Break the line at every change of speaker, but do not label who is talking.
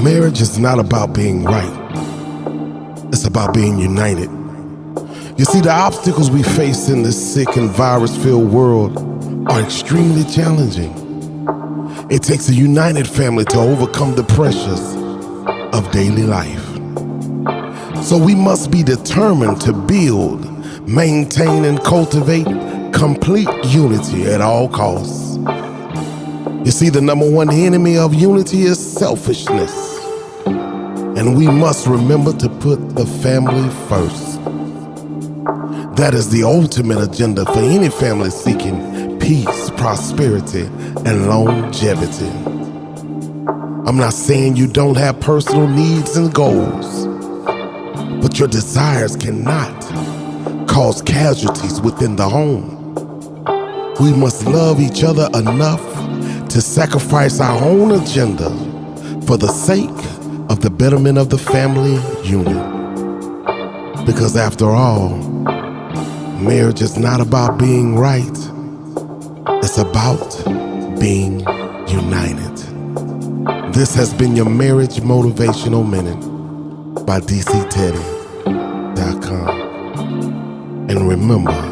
Marriage is not about being right. It's about being united. You see, the obstacles we face in this sick and virus-filled world are extremely challenging. It takes a united family to overcome the pressures of daily life. So we must be determined to build, maintain, and cultivate complete unity at all costs. You see, the number one enemy of unity is selfishness. And we must remember to put the family first. That is the ultimate agenda for any family seeking peace, prosperity, and longevity. I'm not saying you don't have personal needs and goals, but your desires cannot cause casualties within the home. We must love each other enough to sacrifice our own agenda for the sake of the betterment of the family unit. Because after all, marriage is not about being right. It's about being united. This has been your Marriage Motivational Minute by DCTeddy.com. And remember,